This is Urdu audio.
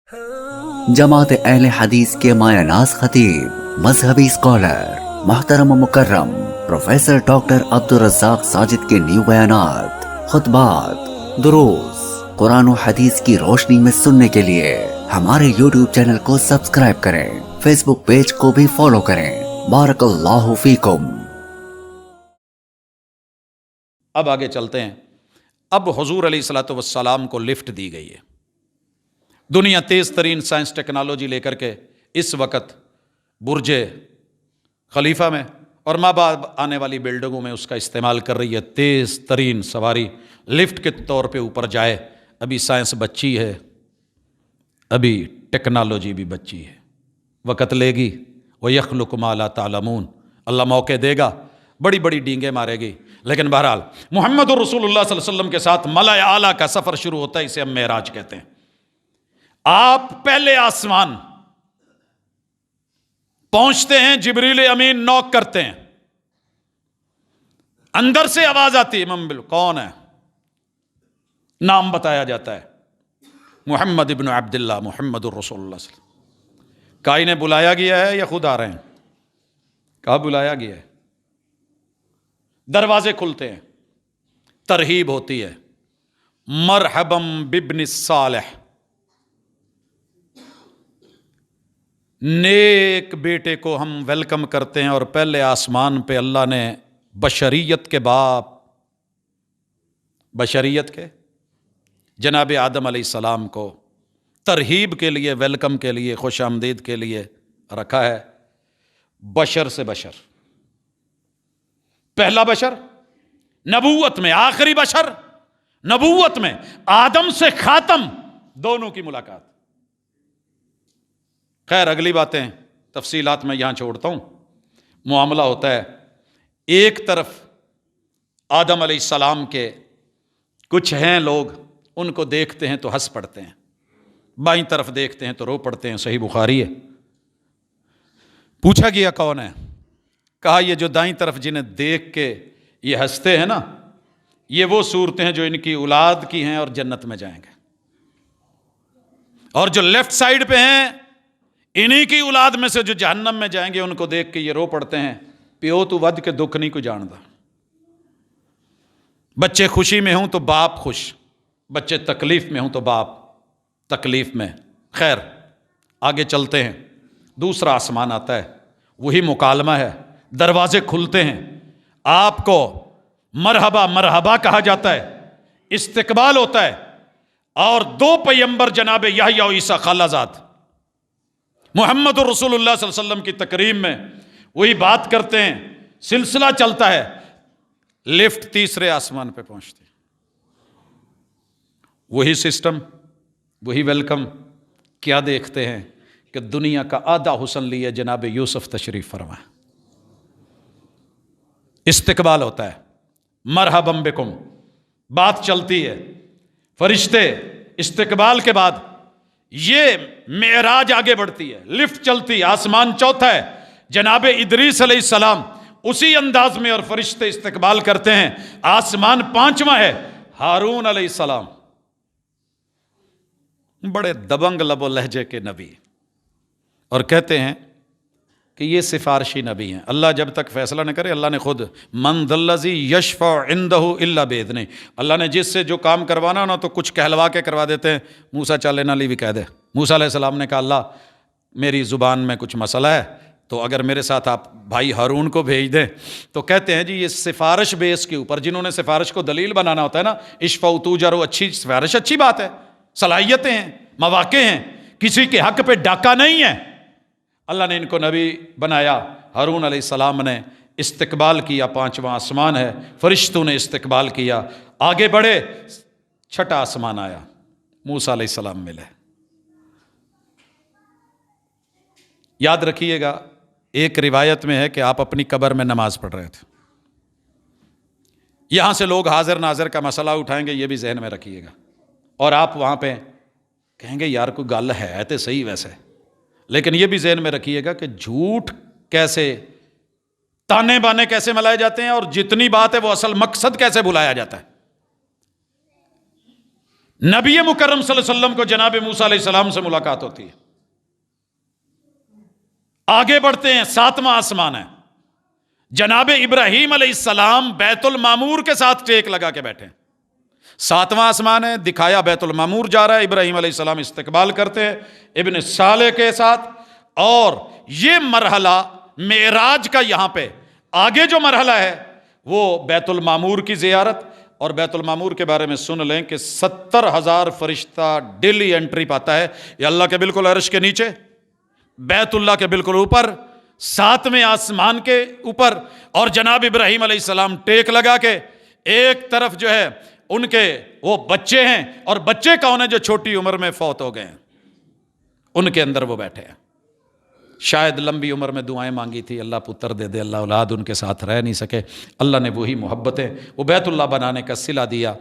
جماعت اہل حدیث کے مایہ ناز خطیب، مذہبی اسکالر، محترم و مکرم پروفیسر ڈاکٹر عبدالرزاق ساجد کے نیو بیانات، خطبات، دروس قرآن و حدیث کی روشنی میں سننے کے لیے ہمارے یوٹیوب چینل کو سبسکرائب کریں، فیس بک پیج کو بھی فالو کریں۔ بارک اللہ فیکم۔ اب آگے چلتے ہیں۔ اب حضور علیہ الصلوۃ والسلام کو لفٹ دی گئی ہے۔ دنیا تیز ترین سائنس ٹیکنالوجی لے کر کے اس وقت برج خلیفہ میں اور ماں بعد آنے والی بلڈنگوں میں اس کا استعمال کر رہی ہے۔ تیز ترین سواری لفٹ کے طور پہ اوپر جائے۔ ابھی سائنس بچی ہے، ابھی ٹیکنالوجی بھی بچی ہے، وقت لے گی۔ وَيَخْلُقُ مَا لَا تَعْلَمُونَ، اللہ موقع دے گا، بڑی بڑی ڈینگیں مارے گی۔ لیکن بہرحال محمد رسول اللہ صلی اللہ علیہ وسلم کے ساتھ ملأ اعلیٰ کا سفر شروع ہوتا ہے، اسے ہم معراج کہتے ہیں۔ آپ پہلے آسمان پہنچتے ہیں، جبریل امین نوک کرتے ہیں، اندر سے آواز آتی ہے، امام کون ہے؟ نام بتایا جاتا ہے، محمد ابن عبداللہ، محمد الرسول اللہ صلی اللہ علیہ وسلم۔ کائی نے بلایا گیا ہے یا خود آ رہے ہیں؟ کہا بلایا گیا ہے۔ دروازے کھلتے ہیں، ترہیب ہوتی ہے، مرحبا بابن الصالح، نیک بیٹے کو ہم ویلکم کرتے ہیں۔ اور پہلے آسمان پہ اللہ نے بشریت کے باپ، بشریت کے جناب آدم علیہ السلام کو ترہیب کے لیے، ویلکم کے لیے، خوش آمدید کے لیے رکھا ہے۔ بشر سے بشر، پہلا بشر نبوت میں، آخری بشر نبوت میں، آدم سے خاتم، دونوں کی ملاقات۔ خیر اگلی باتیں تفصیلات میں یہاں چھوڑتا ہوں۔ معاملہ ہوتا ہے، ایک طرف آدم علیہ السلام کے کچھ ہیں لوگ، ان کو دیکھتے ہیں تو ہنس پڑتے ہیں، بائیں طرف دیکھتے ہیں تو رو پڑتے ہیں۔ صحیح بخاری ہے۔ پوچھا گیا کون ہے؟ کہا یہ جو دائیں طرف جنہیں دیکھ کے یہ ہنستے ہیں نا، یہ وہ صورتیں ہیں جو ان کی اولاد کی ہیں اور جنت میں جائیں گے، اور جو لیفٹ سائیڈ پہ ہیں انہی کی اولاد میں سے جو جہنم میں جائیں گے، ان کو دیکھ کے یہ رو پڑتے ہیں۔ پیو تو ود کے دکھ نہیں کو جاندا۔ بچے خوشی میں ہوں تو باپ خوش، بچے تکلیف میں ہوں تو باپ تکلیف میں۔ خیر آگے چلتے ہیں۔ دوسرا آسمان آتا ہے، وہی مکالمہ ہے، دروازے کھلتے ہیں، آپ کو مرحبا مرحبا کہا جاتا ہے، استقبال ہوتا ہے، اور دو پیغمبر جناب یحییٰ و عیسیٰ خالہ زاد محمد رسول اللہ صلی اللہ علیہ وسلم کی تکریم میں وہی بات کرتے ہیں، سلسلہ چلتا ہے، لفٹ تیسرے آسمان پہ پہنچتی ہے، وہی سسٹم، وہی ویلکم۔ کیا دیکھتے ہیں کہ دنیا کا آدھا حسن لیے جناب یوسف تشریف فرما۔ استقبال ہوتا ہے، مرحبا بکم، بات چلتی ہے، فرشتے استقبال کے بعد یہ معراج آگے بڑھتی ہے، لفٹ چلتی ہے، آسمان چوتھا ہے، جناب ادریس علیہ السلام اسی انداز میں اور فرشتے استقبال کرتے ہیں۔ آسمان پانچواں ہے، ہارون علیہ السلام، بڑے دبنگ لب و لہجے کے نبی، اور کہتے ہیں کہ یہ سفارشی نبی ہیں، اللہ جب تک فیصلہ نہ کرے، اللہ نے خود من ذا الذی یشفع عندہ الا باذنہ، اللہ نے جس سے جو کام کروانا نا تو کچھ کہلوا کے کروا دیتے ہیں۔ موسیٰ چلے نہ لی بھی کہہ دے۔ موسیٰ علیہ السلام نے کہا اللہ میری زبان میں کچھ مسئلہ ہے، تو اگر میرے ساتھ آپ بھائی ہارون کو بھیج دیں، تو کہتے ہیں جی یہ سفارش بیس کے اوپر، جنہوں نے سفارش کو دلیل بنانا ہوتا ہے نا، اشفعوا تؤجروا، اچھی سفارش اچھی بات ہے، صلاحیتیں ہیں، مواقع ہیں، کسی کے حق پہ ڈاکہ نہیں ہے۔ اللہ نے ان کو نبی بنایا، ہارون علیہ السلام نے استقبال کیا، پانچواں آسمان ہے، فرشتوں نے استقبال کیا، آگے بڑھے، چھٹا آسمان آیا، موسیٰ علیہ السلام ملے۔ یاد رکھیے گا، ایک روایت میں ہے کہ آپ اپنی قبر میں نماز پڑھ رہے تھے، یہاں سے لوگ حاضر ناظر کا مسئلہ اٹھائیں گے، یہ بھی ذہن میں رکھیے گا، اور آپ وہاں پہ کہیں گے یار کوئی گل ہے تو صحیح ویسے، لیکن یہ بھی ذہن میں رکھیے گا کہ جھوٹ کیسے، تانے بانے کیسے ملائے جاتے ہیں، اور جتنی بات ہے وہ اصل مقصد کیسے بلایا جاتا ہے۔ نبی مکرم صلی اللہ علیہ وسلم کو جناب موسیٰ علیہ السلام سے ملاقات ہوتی ہے. آگے بڑھتے ہیں، 7واں آسمان ہے. جناب ابراہیم علیہ السلام بیت المعمور کے ساتھ ٹیک لگا کے بیٹھے ہیں. 7واں آسمان ہے، دکھایا بیت المعمور جا رہا ہے، ابراہیم علیہ السلام استقبال کرتے ہیں ابن صالح کے ساتھ. اور یہ مرحلہ معراج کا، یہاں پہ آگے جو مرحلہ ہے وہ بیت المعمور کی زیارت. اور بیت المعمور کے بارے میں سن لیں کہ 70,000 فرشتہ ڈیلی انٹری پاتا ہے. یہ اللہ کے بالکل عرش کے نیچے، بیت اللہ کے بالکل اوپر، 7ویں آسمان کے اوپر. اور جناب ابراہیم علیہ السلام ٹیک لگا کے ایک طرف جو ہے ان کے وہ بچے ہیں، اور بچے کون ہیں؟ جو چھوٹی عمر میں فوت ہو گئے ہیں، ان کے اندر وہ بیٹھے ہیں. شاید لمبی عمر میں دعائیں مانگی تھی، اللہ پتر دے دے، اللہ اولاد ان کے ساتھ رہ نہیں سکے. اللہ نے وہی محبتیں، وہ بیت اللہ بنانے کا صلہ دیا.